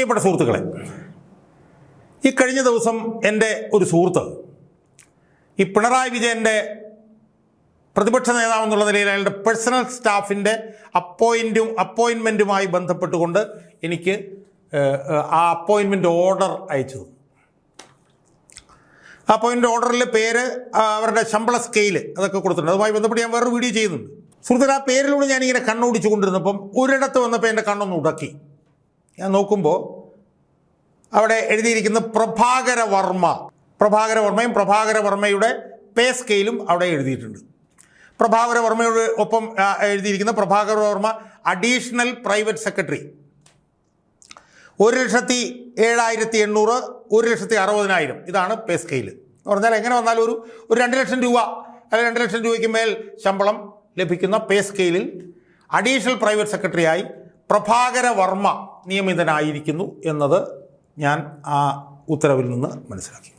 പ്രിയപ്പെട്ട സുഹൃത്തുക്കളെ, ഈ കഴിഞ്ഞ ദിവസം എൻ്റെ ഒരു സുഹൃത്ത് ഈ പിണറായി വിജയൻ്റെ പ്രതിപക്ഷ നേതാവെന്നുള്ള നിലയിൽ അയാളുടെ പേഴ്സണൽ സ്റ്റാഫിൻ്റെ അപ്പോയിൻമെൻറ്റുമായി ബന്ധപ്പെട്ടുകൊണ്ട് എനിക്ക് ആ അപ്പോയിൻമെൻറ്റ് ഓർഡർ അയച്ചു തന്നു. ആ അപ്പോയിൻമെൻറ്റ് ഓർഡറിൽ പേര്, അവരുടെ ശമ്പള സ്കെയിൽ അതൊക്കെ കൊടുത്തിട്ടുണ്ട്. അതുമായി ബന്ധപ്പെട്ട് ഞാൻ വേറൊരു വീഡിയോ ചെയ്യുന്നുണ്ട്. സുഹൃത്തുക്കളെ, ആ പേരിലൂടെ ഞാനിങ്ങനെ കണ്ണോടിച്ചു കൊണ്ടിരുന്നപ്പം ഒരിടത്ത് വന്നപ്പോൾ എൻ്റെ കണ്ണൊന്ന് ഉടക്കി. ഞാൻ നോക്കുമ്പോൾ അവിടെ എഴുതിയിരിക്കുന്ന പ്രഭാകര വർമ്മയും പ്രഭാകര വർമ്മയുടെ പേ സ്കെയിലും അവിടെ എഴുതിയിട്ടുണ്ട്. പ്രഭാകര വർമ്മയുടെ ഒപ്പം എഴുതിയിരിക്കുന്ന Prabhakara Varma additional private secretary 1,07,800, 1,60,000 ഇതാണ് പേ സ്കെയിൽ എന്ന് പറഞ്ഞാൽ എങ്ങനെ വന്നാലും ഒരു 2 ലക്ഷം രൂപ അല്ലെങ്കിൽ 2 ലക്ഷം രൂപയ്ക്ക് മേൽ ശമ്പളം ലഭിക്കുന്ന പേ സ്കെയിലിൽ അഡീഷണൽ പ്രൈവറ്റ് സെക്രട്ടറിയായി പ്രഭാകര വർമ്മ നിയമിതനായിരിക്കുന്നു എന്നത് ഞാൻ ആ ഉത്തരവിൽ നിന്ന് മനസ്സിലാക്കി.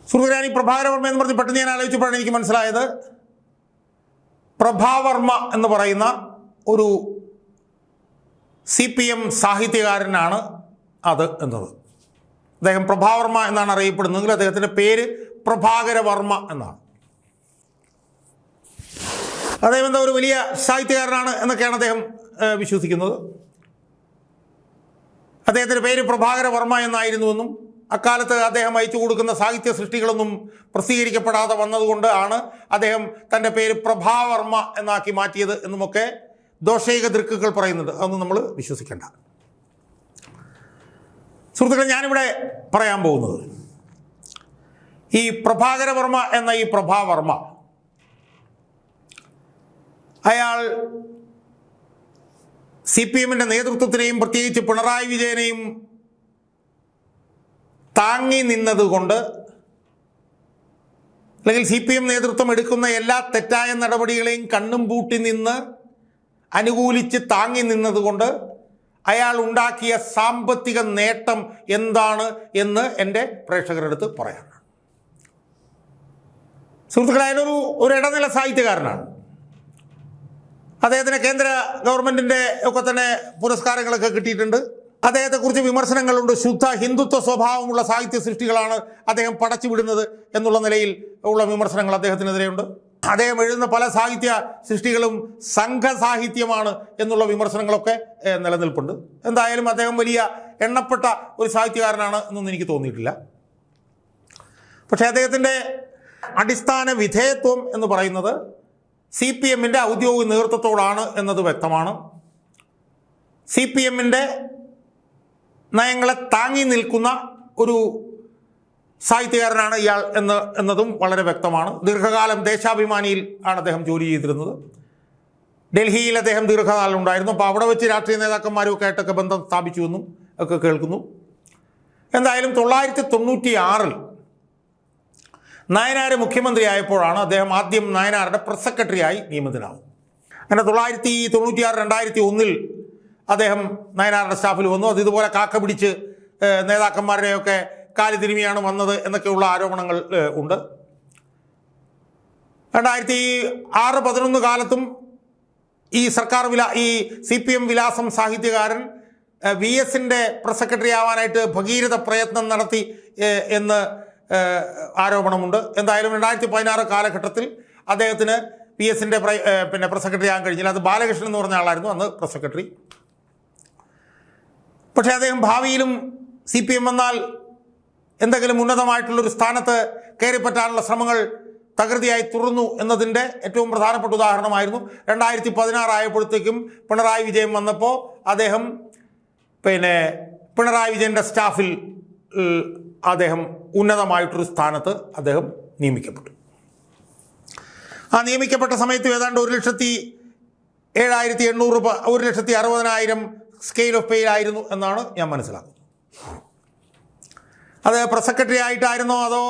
സുഹൃത്തുക്കളെ, ഞാൻ ഈ പ്രഭാകര വർമ്മ എന്ന് പറഞ്ഞ് പെട്ടെന്ന് ഞാൻ ആലോചിച്ചപ്പോഴാണ് എനിക്ക് മനസ്സിലായത് പ്രഭാവർമ്മ എന്ന് പറയുന്ന ഒരു CPM സാഹിത്യകാരനാണ് അത് എന്നത്. അദ്ദേഹം പ്രഭാവർമ്മ എന്നാണ് അറിയപ്പെടുന്നതെങ്കിൽ അദ്ദേഹത്തിൻ്റെ പേര് പ്രഭാകര വർമ്മ എന്നാണ്. അദ്ദേഹം എന്താ ഒരു വലിയ സാഹിത്യകാരനാണ് എന്നൊക്കെയാണ് അദ്ദേഹം വിശ്വസിക്കുന്നത്. അദ്ദേഹത്തിൻ്റെ പേര് പ്രഭാകര വർമ്മ എന്നായിരുന്നുവെന്നും അക്കാലത്ത് അദ്ദേഹം അയച്ചു കൊടുക്കുന്ന സാഹിത്യ സൃഷ്ടികളൊന്നും പ്രസിദ്ധീകരിക്കപ്പെടാതെ വന്നതുകൊണ്ട് ആണ് അദ്ദേഹം തൻ്റെ പേര് പ്രഭാവർമ്മ എന്നാക്കി മാറ്റിയത് എന്നുമൊക്കെ ദോഷൈക ദൃക്കുകൾ പറയുന്നുണ്ട്. അതൊന്നും നമ്മൾ വിശ്വസിക്കേണ്ട. സുഹൃത്തുക്കളെ, ഞാനിവിടെ പറയാൻ പോകുന്നത് ഈ പ്രഭാകര വർമ്മ എന്ന ഈ പ്രഭാവർമ്മ അയാൾ CPMൻ്റെ നേതൃത്വത്തിനെയും പ്രത്യേകിച്ച് പിണറായി വിജയനെയും താങ്ങി നിന്നതുകൊണ്ട്, അല്ലെങ്കിൽ CPM നേതൃത്വം എടുക്കുന്ന എല്ലാ തെറ്റായ നടപടികളെയും കണ്ണും പൂട്ടി നിന്ന് അനുകൂലിച്ച് താങ്ങി നിന്നതുകൊണ്ട് അയാൾ ഉണ്ടാക്കിയ സാമ്പത്തിക നേട്ടം എന്താണ് എന്ന് എൻ്റെ പ്രേക്ഷകരുടെ അടുത്ത് പറയാനാണ്. സുഹൃത്തുക്കളെ, ഒരു ഇടനില സാഹിത്യകാരനാണ്. അദ്ദേഹത്തിന് കേന്ദ്ര ഗവൺമെൻറ്റിൻ്റെ ഒക്കെ തന്നെ പുരസ്കാരങ്ങളൊക്കെ കിട്ടിയിട്ടുണ്ട്. അദ്ദേഹത്തെക്കുറിച്ച് വിമർശനങ്ങളുണ്ട്. ശുദ്ധ ഹിന്ദുത്വ സ്വഭാവമുള്ള സാഹിത്യ സൃഷ്ടികളാണ് അദ്ദേഹം പടച്ചുവിടുന്നത് എന്നുള്ള നിലയിൽ ഉള്ള വിമർശനങ്ങൾ അദ്ദേഹത്തിനെതിരെയുണ്ട്. അദ്ദേഹം എഴുതുന്ന പല സാഹിത്യ സൃഷ്ടികളും സംഘസാഹിത്യമാണ് എന്നുള്ള വിമർശനങ്ങളൊക്കെ നിലനിൽപ്പുണ്ട്. എന്തായാലും അദ്ദേഹം വലിയ എണ്ണപ്പെട്ട ഒരു സാഹിത്യകാരനാണ് എന്നൊന്നും എനിക്ക് തോന്നിയിട്ടില്ല. പക്ഷേ അദ്ദേഹത്തിൻ്റെ അടിസ്ഥാന വിധേയത്വം എന്ന് പറയുന്നത് CPMൻ്റെ ഔദ്യോഗിക നേതൃത്വത്തോടാണ് എന്നത് വ്യക്തമാണ്. CPMൻ്റെ നയങ്ങളെ താങ്ങി നിൽക്കുന്ന ഒരു സാഹിത്യകാരനാണ് ഇയാൾ എന്നതും വളരെ വ്യക്തമാണ്. ദീർഘകാലം ദേശാഭിമാനിയിൽ ആണ് അദ്ദേഹം ജോലി ചെയ്തിരുന്നത്. ഡൽഹിയിൽ അദ്ദേഹം ദീർഘകാലം ഉണ്ടായിരുന്നു. അപ്പോൾ അവിടെ വെച്ച് രാഷ്ട്രീയ നേതാക്കന്മാരുമൊക്കെ ആയിട്ടൊക്കെ ബന്ധം സ്ഥാപിച്ചു എന്നും ഒക്കെ കേൾക്കുന്നു. എന്തായാലും 1996 നയനാർ മുഖ്യമന്ത്രിയായപ്പോഴാണ് അദ്ദേഹം ആദ്യം നയനാരുടെ പ്രസ് സെക്രട്ടറിയായി നിയമിതനാകും. അങ്ങനെ 1996-2001 അദ്ദേഹം നയനാരുടെ സ്റ്റാഫിൽ വന്നു. അത് ഇതുപോലെ കാക്ക പിടിച്ച് നേതാക്കന്മാരുടെയൊക്കെ കാലി തിരുമിയാണ് വന്നത് എന്നൊക്കെയുള്ള ആരോപണങ്ങൾ ഉണ്ട്. 2006-11 കാലത്തും ഈ CPM വിലാസം സാഹിത്യകാരൻ VSൻ്റെ പ്രസ് സെക്രട്ടറി ആവാനായിട്ട് ഭഗീരഥ പ്രയത്നം നടത്തി എന്ന് ആരോപണമുണ്ട്. എന്തായാലും 2016 കാലഘട്ടത്തിൽ അദ്ദേഹത്തിന് VSൻ്റെ പ്രസ് സെക്രട്ടറി ആകാൻ കഴിഞ്ഞില്ല. അത് ബാലകൃഷ്ണൻ എന്ന് പറഞ്ഞ ആളായിരുന്നു അന്ന് പ്രസ് സെക്രട്ടറി. പക്ഷേ അദ്ദേഹം ഭാവിയിലും CPM എന്നാൽ എന്തെങ്കിലും ഉന്നതമായിട്ടുള്ളൊരു സ്ഥാനത്ത് കയറിപ്പറ്റാനുള്ള ശ്രമങ്ങൾ തകൃതിയായി തുറന്നു എന്നതിൻ്റെ ഏറ്റവും പ്രധാനപ്പെട്ട ഉദാഹരണമായിരുന്നു 2016 ആയപ്പോഴത്തേക്കും പിണറായി വിജയൻ വന്നപ്പോൾ അദ്ദേഹം പിണറായി വിജയൻ്റെ സ്റ്റാഫിൽ അദ്ദേഹം ഉന്നതമായിട്ടൊരു സ്ഥാനത്ത് അദ്ദേഹം നിയമിക്കപ്പെട്ടു. ആ നിയമിക്കപ്പെട്ട സമയത്ത് ഏതാണ്ട് 1,07,800 രൂപ 1,60,000 സ്കെയിൽ ഓഫ് പേയിലായിരുന്നു എന്നാണ് ഞാൻ മനസ്സിലാക്കുന്നത്. അത് പ്രസ് സെക്രട്ടറി ആയിട്ടായിരുന്നോ അതോ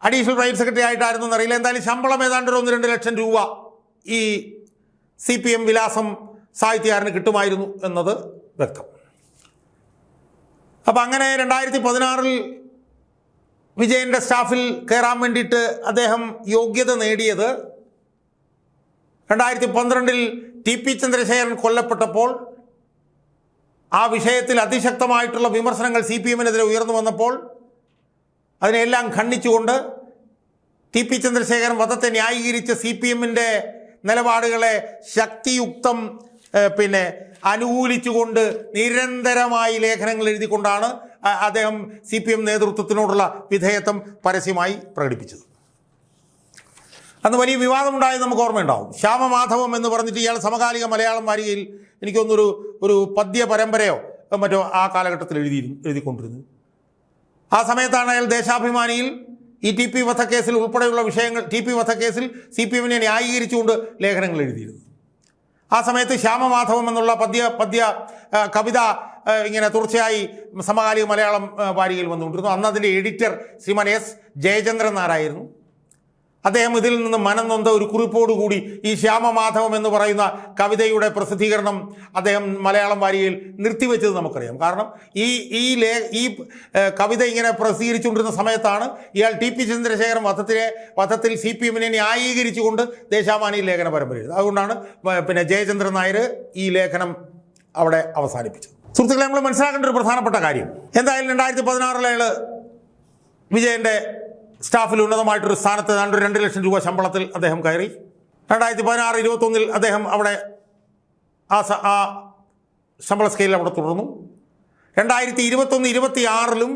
അഡീഷണൽ പ്രൈവറ്റ് സെക്രട്ടറി ആയിട്ടായിരുന്നോ എന്നറിയില്ല. എന്തായാലും ശമ്പളം ഏതാണ്ട് 1-2 ലക്ഷം രൂപ ഈ CPM വിലാസം സാഹിത്യകാരന് കിട്ടുമായിരുന്നു എന്നത് വ്യക്തം. അപ്പം അങ്ങനെ 2016 വിജയൻ്റെ സ്റ്റാഫിൽ കയറാൻ വേണ്ടിയിട്ട് അദ്ദേഹം യോഗ്യത നേടിയത് 2012 ടി.പി. ചന്ദ്രശേഖരൻ കൊല്ലപ്പെട്ടപ്പോൾ ആ വിഷയത്തിൽ അതിശക്തമായിട്ടുള്ള വിമർശനങ്ങൾ CPM-നെതിരെ ഉയർന്നു വന്നപ്പോൾ അതിനെല്ലാം ഖണ്ഡിച്ചുകൊണ്ട് TP ചന്ദ്രശേഖരൻ വധത്തെ ന്യായീകരിച്ച CPM-ന്റെ നിലപാടുകളെ ശക്തിയുക്തം അനുകൂലിച്ചുകൊണ്ട് നിരന്തരമായി ലേഖനങ്ങൾ എഴുതിക്കൊണ്ടാണ് അദ്ദേഹം CPM നേതൃത്വത്തിനോടുള്ള വിധേയത്വം പരസ്യമായി പ്രകടിപ്പിച്ചത്. അന്ന് വലിയ വിവാദമുണ്ടായത് നമുക്ക് ഓർമ്മയുണ്ടാവും. ശ്യാമമാധവം എന്ന് പറഞ്ഞിട്ട് ഇയാൾ സമകാലിക മലയാളം വാരികയിൽ എനിക്കൊന്നൊരു പദ്യ പരമ്പരയോ മറ്റോ ആ കാലഘട്ടത്തിൽ എഴുതിക്കൊണ്ടിരുന്നു. ആ സമയത്താണ് അയാൾ ദേശാഭിമാനിയിൽ ഈ TP വധക്കേസിൽ ഉൾപ്പെടെയുള്ള വിഷയങ്ങൾ TP വധക്കേസിൽ CPM-നെ ന്യായീകരിച്ചുകൊണ്ട് ലേഖനങ്ങൾ എഴുതിയിരുന്നു. ആ സമയത്ത് ശ്യാമമാധവം എന്നുള്ള കവിത ഇങ്ങനെ തുടർച്ചയായി സമകാലിക മലയാളം വാരികയിൽ വന്നുകൊണ്ടിരുന്നു. അന്ന് അതിൻ്റെ എഡിറ്റർ ശ്രീമാൻ S. ജയചന്ദ്രൻ നായരായിരുന്നു. അദ്ദേഹം ഇതിൽ നിന്ന് മനം നൊന്ത ഒരു കുറിപ്പോടുകൂടി ഈ ശ്യാമമാധവം എന്ന് പറയുന്ന കവിതയുടെ പ്രസിദ്ധീകരണം അദ്ദേഹം മലയാളം വാരികയിൽ നിർത്തിവെച്ചത് നമുക്കറിയാം. കാരണം ഈ കവിത ഇങ്ങനെ പ്രസിദ്ധീകരിച്ചുകൊണ്ടിരുന്ന സമയത്താണ് ഇയാൾ TP ചന്ദ്രശേഖരൻ വധത്തിൽ CPM-നെ ന്യായീകരിച്ചുകൊണ്ട് ദേശാഭിമാനിയിൽ ലേഖന പരമ്പര എഴുതുന്നത്. അതുകൊണ്ടാണ് ജയചന്ദ്രൻ നായർ ഈ ലേഖനം അവിടെ അവസാനിപ്പിച്ചത്. സുഹൃത്തുക്കളെ, നമ്മൾ മനസ്സിലാക്കേണ്ട ഒരു പ്രധാനപ്പെട്ട കാര്യം, എന്തായാലും 2016 അയാൾ വിജയൻ്റെ സ്റ്റാഫിൽ ഉന്നതമായിട്ടൊരു സ്ഥാനത്ത് 2 ലക്ഷം രൂപ ശമ്പളത്തിൽ അദ്ദേഹം കയറി. 2016-21 അദ്ദേഹം അവിടെ ആ ശമ്പള സ്കെയിലിൽ അവിടെ തുടർന്നു. 2021-26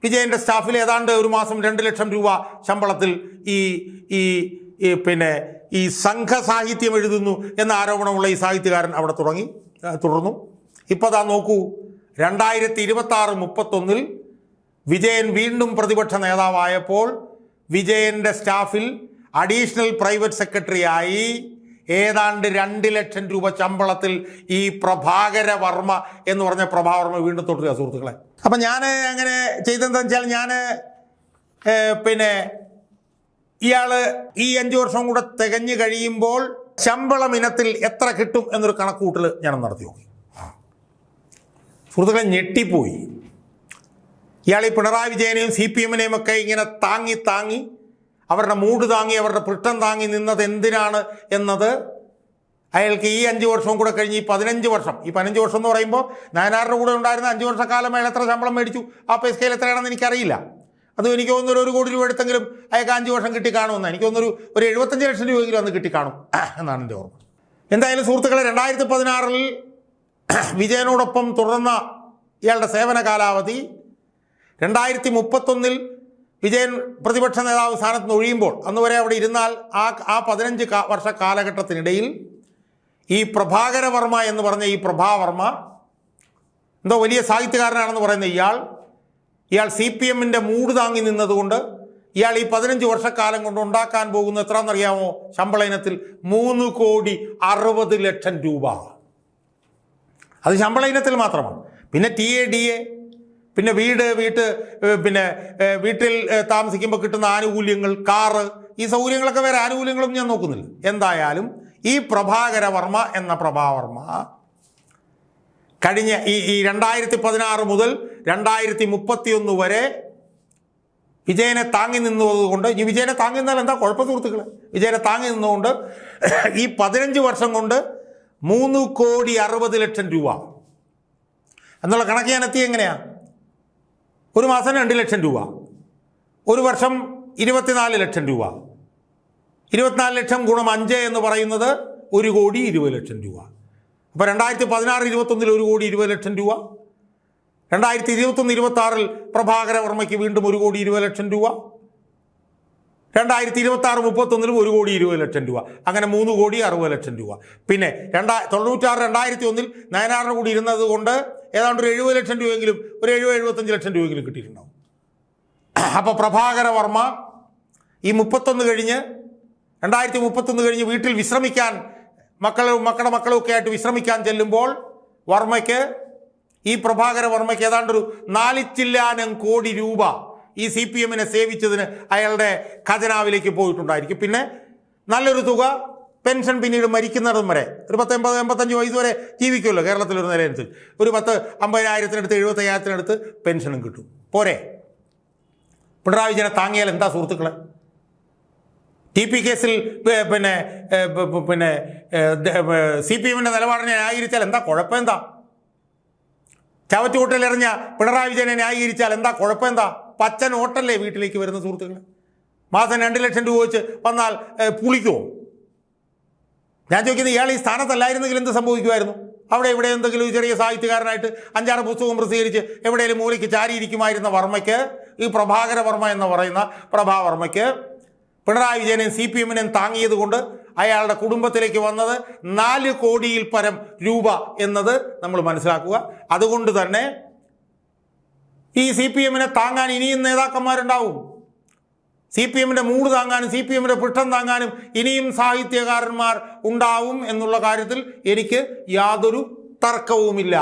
വിജയൻ്റെ സ്റ്റാഫിൽ ഏതാണ്ട് ഒരു മാസം 2 ലക്ഷം രൂപ ശമ്പളത്തിൽ ഈ സംഘസാഹിത്യം എഴുതുന്നു എന്ന ആരോപണമുള്ള ഈ സാഹിത്യകാരൻ അവിടെ തുടർന്നു. ഇപ്പോൾ അതാ നോക്കൂ, 2026-31 വിജയൻ വീണ്ടും പ്രതിപക്ഷ നേതാവായപ്പോൾ വിജയൻ്റെ സ്റ്റാഫിൽ അഡീഷണൽ പ്രൈവറ്റ് സെക്രട്ടറിയായി ഏതാണ്ട് 2 ലക്ഷം രൂപ ശമ്പളത്തിൽ ഈ പ്രഭാകര വർമ്മ എന്ന് പറഞ്ഞ പ്രഭാവർമ്മ വീണ്ടും തുടരുക. സുഹൃത്തുക്കളെ, അപ്പം ഞാൻ അങ്ങനെ ചെയ്തതെന്ന് വെച്ചാൽ ഇയാൾ ഈ 5 വർഷം കൂടെ തികഞ്ഞു കഴിയുമ്പോൾ ശമ്പളം ഇനത്തിൽ എത്ര കിട്ടും എന്നൊരു കണക്കൂട്ടൽ ഞാൻ നടത്തി നോക്കി. സുഹൃത്തുക്കളെ, ഞെട്ടിപ്പോയി. ഇയാൾ ഈ പിണറായി വിജയനെയും CPM-നെയും ഒക്കെ ഇങ്ങനെ താങ്ങി അവരുടെ മൂഡ് താങ്ങി അവരുടെ പൃഷ്ഠം താങ്ങി നിന്നത് എന്തിനാണ് എന്നത് അയാൾക്ക് ഈ 5 വർഷവും കൂടെ കഴിഞ്ഞ് ഈ 15 വർഷം എന്ന് പറയുമ്പോൾ നായനാരുടെ കൂടെ ഉണ്ടായിരുന്ന 5 വർഷക്കാലം അയാൾ എത്ര ശമ്പളം മേടിച്ചു, ആ പേ സ്കെയിൽ എത്രയാണെന്ന് എനിക്കറിയില്ല. അതും എനിക്ക് തോന്നുന്നൊരു 1 കോടി രൂപ എടുത്തെങ്കിലും അയാൾക്ക് 5 വർഷം കിട്ടിക്കാണുമെന്ന് എനിക്ക് തോന്നുന്നൊരു 75 ലക്ഷം രൂപയെങ്കിലും അന്ന് കിട്ടിക്കാണും എന്നാണ് എൻ്റെ ഓർമ്മ. എന്തായാലും സുഹൃത്തുക്കളെ, 2016 വിജയനോടൊപ്പം തുടർന്ന ഇയാളുടെ സേവന കാലാവധി 2031 വിജയൻ പ്രതിപക്ഷ നേതാവ് സ്ഥാനത്ത് നിന്ന് ഒഴിയുമ്പോൾ അന്ന് വരെ അവിടെ ഇരുന്നാൽ ആ 15 വർഷ കാലഘട്ടത്തിനിടയിൽ ഈ പ്രഭാകര വർമ്മ എന്ന് പറഞ്ഞ ഈ പ്രഭാവർമ്മ എന്തോ വലിയ സാഹിത്യകാരനാണെന്ന് പറയുന്ന ഇയാൾ CPM-ന്റെ മൂട് താങ്ങി നിന്നതുകൊണ്ട് ഇയാൾ ഈ 15 വർഷക്കാലം കൊണ്ട് ഉണ്ടാക്കാൻ പോകുന്ന എത്രയെന്നറിയാമോ? ശമ്പള ഇനത്തിൽ 3,60,00,000 രൂപ. അത് ശമ്പള ഇനത്തിൽ മാത്രമാണ്. പിന്നെ TA DA, പിന്നെ വീട്ടിൽ താമസിക്കുമ്പോൾ കിട്ടുന്ന ആനുകൂല്യങ്ങൾ, കാറ്, ഈ സൗകര്യങ്ങളൊക്കെ വേറെ ആനുകൂല്യങ്ങളൊന്നും ഞാൻ നോക്കുന്നില്ല. എന്തായാലും ഈ പ്രഭാകര വർമ്മ എന്ന പ്രഭാവർമ്മ കഴിഞ്ഞ ഈ 2016 മുതൽ 2031 വരെ വിജയനെ താങ്ങി നിന്നതുകൊണ്ട്, ഈ വിജയനെ താങ്ങി നിന്നാൽ എന്താ കുഴപ്പം സുഹൃത്തുക്കളെ? വിജയനെ താങ്ങി നിന്നുകൊണ്ട് ഈ 15 വർഷം കൊണ്ട് 3,60,00,000 രൂപ എന്നുള്ള കണക്ക് ഞാൻ എത്തി. എങ്ങനെയാണ്? ഒരു മാസം 2 ലക്ഷം രൂപ, ഒരു വർഷം 24 ലക്ഷം രൂപ, 24 ലക്ഷം ഗുണം 5 എന്ന് പറയുന്നത് 1,20,00,000 രൂപ. അപ്പോൾ 2016-21 1,20,00,000 രൂപ, 2021-26 പ്രഭാകര വർമ്മയ്ക്ക് വീണ്ടും 1,20,00,000 രൂപ, 2026-31 1,20,00,000 രൂപ, അങ്ങനെ 3,60,00,000 രൂപ. പിന്നെ 2001 നയനാറിന് കൂടി ഇരുന്നത് കൊണ്ട് ഏതാണ്ട് ഒരു 70 ലക്ഷം രൂപയെങ്കിലും, ഒരു 70-75 ലക്ഷം രൂപയെങ്കിലും കിട്ടിയിട്ടുണ്ടാവും. അപ്പോൾ പ്രഭാകര വർമ്മ ഈ 31 കഴിഞ്ഞ് 2031 കഴിഞ്ഞ് വീട്ടിൽ വിശ്രമിക്കാൻ മക്കളുടെ മക്കളൊക്കെ ആയിട്ട് വിശ്രമിക്കാൻ ചെല്ലുമ്പോൾ ഈ പ്രഭാകര വർമ്മയ്ക്ക് ഏതാണ്ടൊരു 4 ചില്ലാനം കോടി രൂപ ഈ CPM-നെ സേവിച്ചതിന് അയാളുടെ ഖജനാവിലേക്ക് പോയിട്ടുണ്ടായിരിക്കും. പിന്നെ നല്ലൊരു തുക പെൻഷൻ പിന്നീട് മരിക്കുന്നിടം വരെ ഒരു 80-85 വയസ്സ് വരെ ജീവിക്കുമല്ലോ കേരളത്തിലൊരു നിലയനുസരിച്ച്. ഒരു 50,000-50,000 70,000 പെൻഷനും കിട്ടും. പോരെ? പിണറായി വിജയനെ താങ്ങിയാൽ എന്താ സുഹൃത്തുക്കളെ? TP കേസിൽ CPM-ന്റെ നിലപാടിനെ ന്യായീകരിച്ചാൽ എന്താ കുഴപ്പം? എന്താ ചവറ്റുകൊട്ടയിൽ എറിഞ്ഞ പിണറായി വിജയനെ ന്യായീകരിച്ചാൽ എന്താ കുഴപ്പം? എന്താ പച്ച നോട്ടല്ലേ വീട്ടിലേക്ക് വരുന്ന സുഹൃത്തുക്കൾ? മാസം 2 ലക്ഷം രൂപ വെച്ച് വന്നാൽ പുളിക്കുമോ? ഞാൻ ചോദിക്കുന്നത്, ഇയാൾ ഈ സ്ഥാനത്തല്ലായിരുന്നെങ്കിൽ എന്ത് സംഭവിക്കുമായിരുന്നു? അവിടെ ഇവിടെ എന്തെങ്കിലും ചെറിയ സാഹിത്യകാരനായിട്ട് 5-6 പുസ്തകം പ്രസിദ്ധീകരിച്ച് എവിടെയെങ്കിലും മൂലയ്ക്ക് ചാരിയിരിക്കുമായിരുന്ന വർമ്മയ്ക്ക്, ഈ പ്രഭാകര വർമ്മ എന്ന് പറയുന്ന പ്രഭാവർമ്മയ്ക്ക് പിണറായി വിജയനെയും CPM-നെയും താങ്ങിയത് കൊണ്ട് അയാളുടെ കുടുംബത്തിലേക്ക് വന്നത് 4 കോടിയിൽ പരം രൂപ എന്നത് നമ്മൾ മനസ്സിലാക്കുക. അതുകൊണ്ട് തന്നെ ഈ CPM-നെ താങ്ങാൻ ഇനിയും നേതാക്കന്മാരുണ്ടാവും. CPM-ന്റെ മൂട് താങ്ങാനും CPM-ന്റെ പിട്ടം താങ്ങാനും ഇനിയും സാഹിത്യകാരന്മാർ ഉണ്ടാവും എന്നുള്ള കാര്യത്തിൽ എനിക്ക് യാതൊരു തർക്കവുമില്ല.